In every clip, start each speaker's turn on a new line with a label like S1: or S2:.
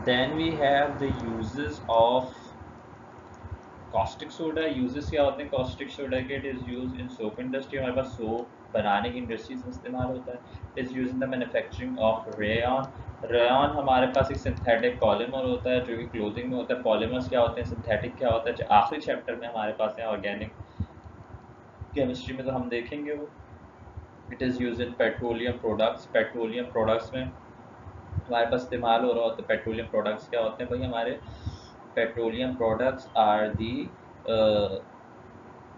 S1: Then we have the uses of caustic soda. Uses क्या होते हैं caustic soda के? It is used in soap industry. हमारे पास soap बनाने की इंडस्ट्रीज में इस्तेमाल होता है. It is used in the manufacturing of rayon. rayon हमारे पास एक सिंथेटिक पॉलीमर होता है जो कि क्लोथिंग में होता है. पॉलीमर्स क्या होते हैं, सिंथेटिक क्या होता है, आखिरी चैप्टर में हमारे पास है ऑर्गेनिक केमिस्ट्री में, तो हम देखेंगे वो. It is use in petroleum products. Petroleum products में हमारे पास इस्तेमाल हो रहा होता है. पेट्रोलियम प्रोडक्ट्स क्या होते हैं भाई? हमारे petroleum products are the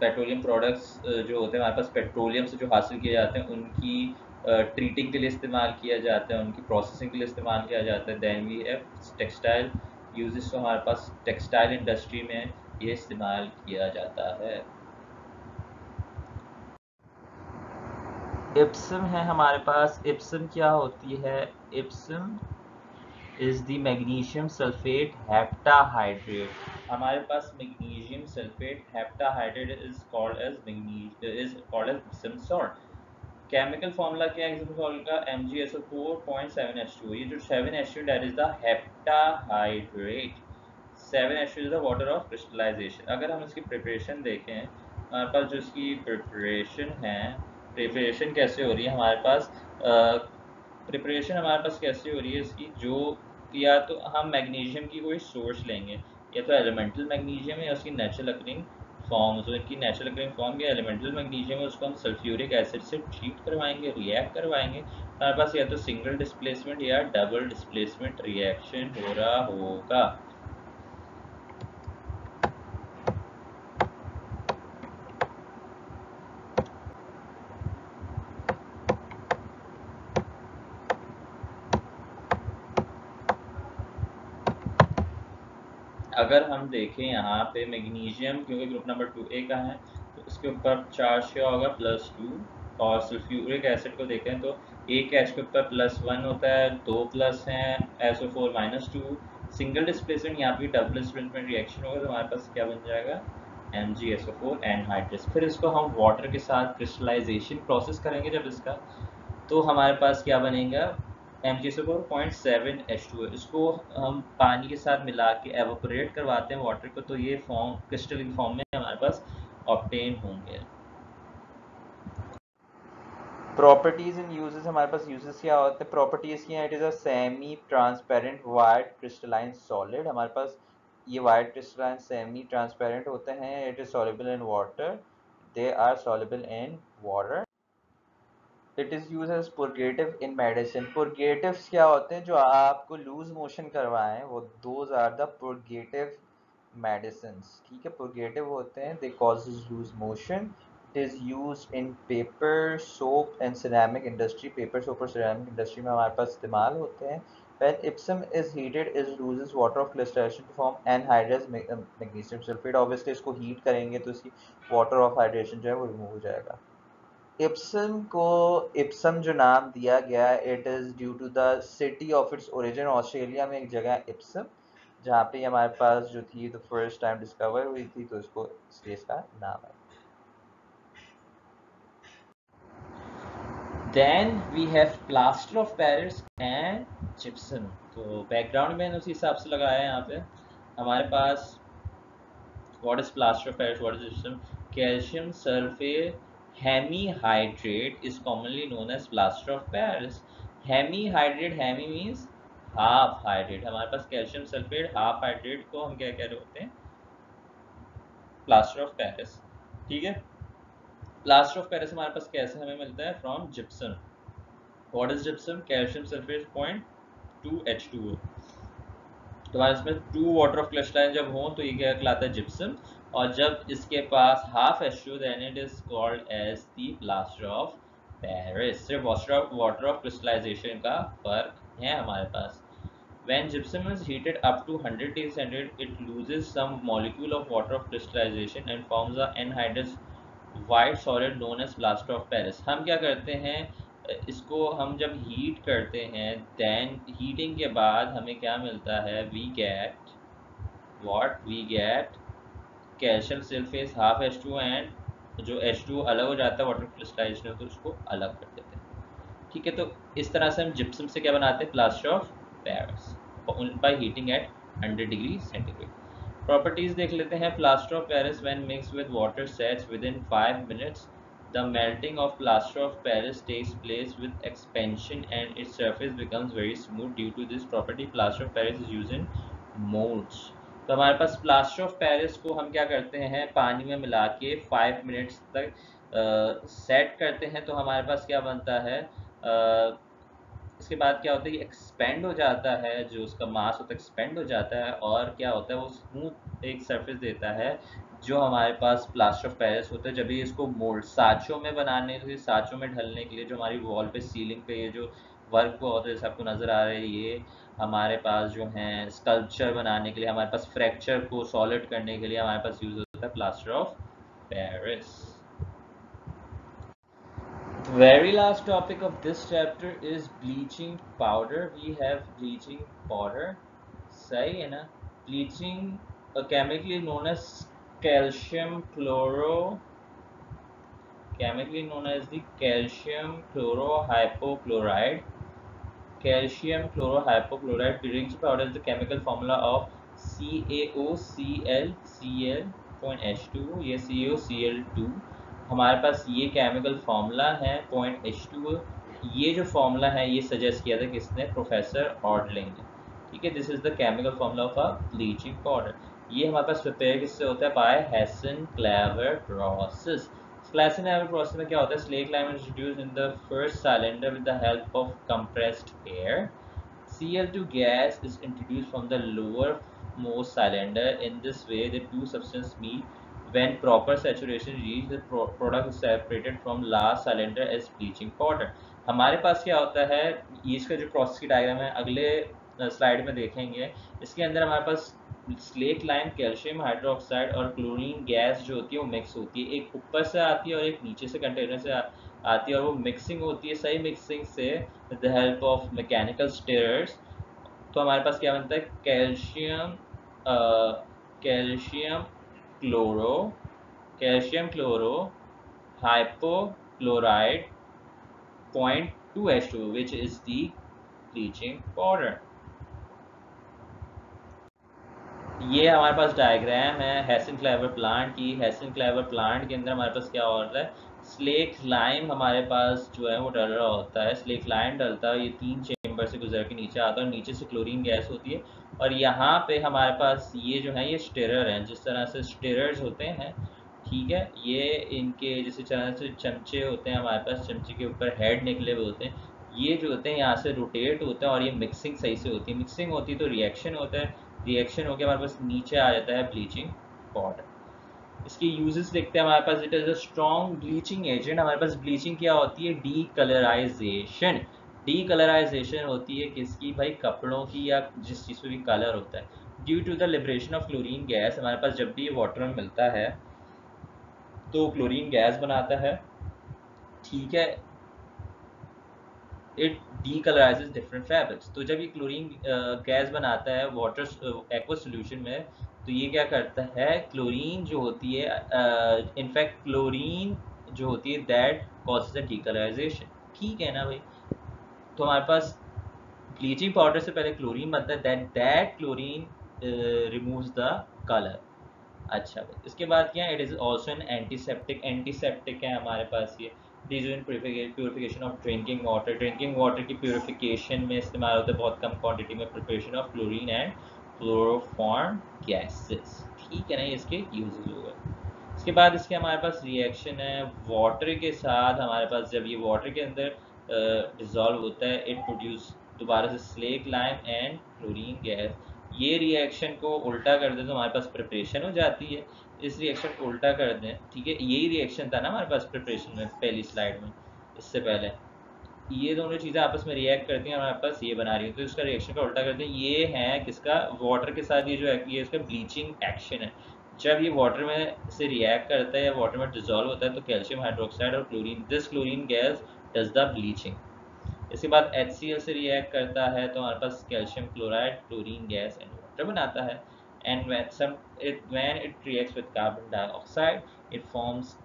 S1: petroleum products जो होते हैं हमारे पास पेट्रोलियम से जो हासिल किए जाते हैं उनकी ट्रीटिंग के लिए इस्तेमाल किया जाता है, उनकी प्रोसेसिंग के लिए इस्तेमाल किया जाता है. Then we have textile uses. तो हमारे पास टेक्सटाइल इंडस्ट्री में ये इस्तेमाल किया जाता है. इप्सम है हमारे पास. इप्सम क्या होती है? Epsom is the magnesium sulphate heptahydrate. हमारे पास magnesium sulphate heptahydrate is called as Epsom salt. Chemical formula क्या है इप्सम सॉल्ट का? MgSO4.7H2. ये जो 7H2 that is the heptahydrate. 7H2 is the water of crystallisation. अगर हम इसकी प्रिपरेशन देखें, हमारे पास जो इसकी प्रिपरेशन है, प्रिपरेशन कैसे हो रही है हमारे पास? प्रिपरेशन हमारे पास कैसे हो रही है इसकी? जो या तो हम मैग्नीशियम की कोई सोर्स लेंगे, या तो एलिमेंटल मैग्नीशियम है या उसकी नेचुरल अकरिंग फॉर्म. जो इनकी नेचुरल अकरिंग फॉर्म या एलिमेंटल मैग्नीशियम है उसको हम सल्फ्यूरिक एसिड से ट्रीट करवाएंगे, रिएक्ट करवाएंगे. हमारे पास या तो सिंगल डिस्प्लेसमेंट या डबल डिस्प्लेसमेंट रिएक्शन हो रहा होगा. अगर हम देखें यहाँ पे मैग्नीशियम, क्योंकि ग्रुप नंबर 2A का है तो इसके ऊपर चार्ज क्या होगा? +2. और सल्फ्यूरिक एसिड को देखें तो एक एच के ऊपर +1 होता है, 2 प्लस हैं, SO4 -2. सिंगल डिस्प्लेसमेंट यहाँ पे डबल डिस्प्लेसमेंट रिएक्शन होगा तो हमारे पास क्या बन जाएगा? MgSO4 anhydrous. फिर इसको हम वाटर के साथ क्रिस्टलाइजेशन प्रोसेस करेंगे जब इसका, तो हमारे पास क्या बनेगा? MgSO4.7H2. इसको हम पानी के साथ मिला के एवोपरेट करवाते हैं वाटर को, तो ये फॉर्म क्रिस्टल की फॉर्म में हमारे पास ऑब्टेन होंगे. Properties in uses. हमारे पास यूजेस क्या होते हैं? प्रॉपर्टीज की. It is a semi transparent white crystalline solid. हमारे पास ये वाइट क्रिस्टलाइन सेमी ट्रांसपेरेंट होते हैं. It is soluble in water. They are soluble in water. It is use as purgative in medicine. Purgatives क्या होते हैं? जो आपको लूज मोशन करवाएं, वो those are the purgative medicine. ठीक है, पुरगेटिव होते हैं, they causes loose motion. It is use in paper, soap and ceramic industry. Paper, soap और सिरेमिक इंडस्ट्री में हमारे पास इस्तेमाल होते हैं. When Epsom is heated, it loses water of crystallization to form anhydrous magnesium sulfate. Obviously इसको heat करेंगे तो इसकी वाटर ऑफ हाइड्रेशन जो है वो रिमूव हो जाएगा. इप्सम को इप्सम जो नाम दिया गया, it is due to the city of its origin. Australia में एक जगह इप्सम, जहाँ पे हमारे पास जो थी तो फर्स्ट टाइम डिस्कवर हुई थी, तो इसको इसलिए इसका नाम है. Then we have plaster of Paris and gypsum. तो बैकग्राउंड मैंने उसी हिसाब से लगाया है यहाँ पे. हमारे पास what is plaster of Paris, what is gypsum? Calcium sulphate hemihydrate is commonly known as plaster of Paris. Hemihydrate, hemi means half hydrate. हमारे पास कैल्शियम सल्फेट हाफ हाइड्रेट को हम क्या कह रहे होते हैं? Plaster of Paris. ठीक है, प्लास्टर ऑफ पेरिस हमारे पास कैसे हमें मिलता है? From gypsum. What is gypsum? Calcium sulphate 0.2H2O. तो हमारे इसमें 2 वाटर ऑफ क्रिस्टलाइन जब हो तो ये क्या कहलाता है? जिप्सम. और जब इसके पास half H2, then it is called as the plaster of Paris. सिर्फ वाटर ऑफ क्रिस्टलाइजेशन का फर्क है हमारे पास. When gypsum is heated up to 100 degrees centigrade, it loses some molecule of water of crystallization and forms a anhydrous white solid known as plaster of Paris. हम क्या करते हैं? इसको हम जब हीट करते हैं, देन हीटिंग के बाद हमें क्या मिलता है? We get calcium sulphate half H2 and जो H2 अलग हो जाता है वाटर क्रिस्टलाइजेशन, तो उसको अलग कर देते हैं. ठीक है, तो इस तरह से हम जिप्सम से क्या बनाते हैं? Plaster of Paris. by heating at 100 degree centigrade. Properties देख लेते हैं। Plaster of Paris when mixed with water sets within 5 minutes. The melting of plaster of Paris takes place with expansion and its surface becomes very smooth. Due to this property, plaster of Paris is used in molds. तो हमारे पास plaster of Paris को हम क्या करते हैं, पानी में मिला के 5 मिनट्स तक सेट करते हैं, तो हमारे पास क्या बनता है, इसके बाद क्या होता है, ये एक्सपेंड हो जाता है, जो उसका मास होता है एक्सपेंड हो जाता है, और क्या होता है, वो स्मूथ एक सरफेस देता है जो हमारे पास प्लास्टर ऑफ पेरिस होता है। जब ये इसको मोल्ड साँचों में बनाने के लिए, साँचों में ढलने के लिए, जो हमारी वॉल पे सीलिंग पे ये जो वर्क हुआ होता है जैसे आपको नज़र आ रहा है, ये हमारे पास जो है स्कल्पचर बनाने के लिए, हमारे पास फ्रैक्चर को सॉलिड करने के लिए हमारे पास यूज़ होता है plaster of Paris. The very last topic of this chapter is bleaching powder. We have bleaching powder. सही है ना? Bleaching, chemically known as calcium chloro, chemically known as the calcium chlorohypochloride. Calcium chlorohypochloride. Bleaching powder is the chemical formula of CaOClCl.H2O. ये CaOCl2 हमारे पास ये chemical formula है .H2O। ये जो फार्मूला है ये सजेस्ट किया था किसने, प्रोफेसर ऑर्डलिंग ने। ठीक है, this is the chemical formula of a bleaching powder. ये हमारे पास प्रिपेयर किससे होता है, बाय हेसन-क्लेवर प्रोसेस। हेसन-क्लेवर प्रोसेस में क्या होता है, slack lime is introduced in the first cylinder with the help of compressed air. Cl2 gas is introduced from the lowermost cylinder. In this way, the two substances meet. When proper saturation reaches, the product is separated from last cylinder as bleaching powder. हमारे पास क्या होता है, इसका जो process की diagram है अगले स्लाइड में देखेंगे। इसके अंदर हमारे पास स्लेक लाइम, कैल्शियम हाइड्रोक्साइड और क्लोरीन गैस जो होती है वो मिक्स होती है। एक ऊपर से आती है और एक नीचे से कंटेनर से आती है, और वो मिक्सिंग होती है। सही मिक्सिंग से with the help of mechanical stirrers, तो हमारे पास क्या बनता है, calcium chloro hypochloride .2H2, which is the bleaching powder। ये हमारे पास डायग्राम है हेसन-क्लेवर प्लांट की। हेसन-क्लेवर प्लांट के अंदर हमारे पास क्या हो रहा है, स्लेक लाइम हमारे पास जो है वो डल रहा होता है। स्लेक लाइम डलता है, ये 3 चेम्बर से गुजर के नीचे आता है, और नीचे से क्लोरीन गैस होती है, और यहाँ पे हमारे पास ये जो है ये स्टिरर हैं। जिस तरह से स्टिरर्स होते हैं, ठीक है, ये इनके जैसे तरह से चमचे होते हैं हमारे पास, चमचे के ऊपर हेड निकले हुए होते हैं, ये जो होते हैं यहाँ से रोटेट होते हैं, और ये मिक्सिंग सही से होती है। मिक्सिंग होती है तो रिएक्शन होता है, रिएक्शन होकर हमारे पास नीचे आ जाता है ब्लीचिंग पाउडर। इसके यूजेस देखते हैं हमारे पास। It is a strong bleaching agent. हमारे पास ब्लीचिंग क्या होती है, डी कलराइजेशन। डी कलराइजेशन होती है किसकी भाई, कपड़ों की या जिस चीज़ पे भी कलर होता है। Due to the liberation of chlorine gas, हमारे पास जब भी ये वाटर में मिलता है तो क्लोरीन गैस बनाता है, ठीक है, इट डीकलराइजेस डिफरेंट फैब्रिक्स। तो जब ये क्लोरीन गैस बनाता है वाटर एक्वा सोल्यूशन में, तो ये क्या करता है, क्लोरीन जो होती है, इनफैक्ट क्लोरीन जो होती है दैट कॉजेज द डीकलराइजेशन। ठीक है ना भाई, तो हमारे पास ब्लीचिंग पाउडर से पहले क्लोरीन बनता है, that chlorine removes the colour. अच्छा भाई, इसके बाद क्या है, it is also an antiseptic. Antiseptic है हमारे पास ये। Purification of drinking water. Drinking water की प्योरिफिकेशन में इस्तेमाल होता है बहुत कम क्वांटिटी में, preparation of chlorine and chloroform gases. ठीक है ना, इसके यूजेस हो गए। इसके बाद इसके हमारे पास रिएक्शन है वाटर के साथ। हमारे पास जब ये वाटर के अंदर डिज़ोल्व होता है, इट प्रोड्यूस दोबारा से slack lime and chlorine gas. ये रिएक्शन को उल्टा कर दें तो हमारे पास प्रिपरेशन हो जाती है। इस रिएक्शन को उल्टा कर दें, ठीक है, यही रिएक्शन था ना हमारे पास प्रिपरेशन में पहली स्लाइड में, इससे पहले ये दोनों चीज़ें आपस में रिएक्ट करती हैं, हमारे पास ये बना रही है, तो इसका रिएक्शन का उल्टा करते हैं। ये है किसका, वाटर के साथ, ये जो है ये इसका ब्लीचिंग एक्शन है। जब ये वाटर में से रिएक्ट करता है या वाटर में डिजोल्व होता है, तो कैल्शियम हाइड्रोक्साइड और chlorine, this chlorine gas does the bleaching. इसके बाद HCl से रिएक्ट करता है तो हमारे पास calcium chloride, chlorine gas and water बनाता है। And when it reacts with carbon dioxide, it forms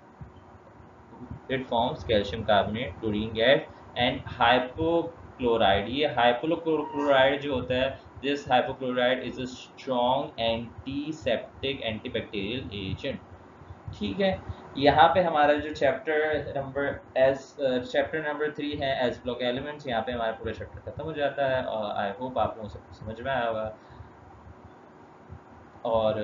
S1: calcium carbonate, chlorine gas and hypochlorite। ये हाइपोक्लोराइड जो होता है this hypochlorite is a strong antiseptic antibacterial agent. ठीक है, यहाँ पे हमारा जो चैप्टर नंबर 3 है एज ब्लॉक एलिमेंट्स, यहाँ पे हमारा पूरा चैप्टर खत्म हो जाता है। और आई होप आप लोगों को समझ में आया होगा। और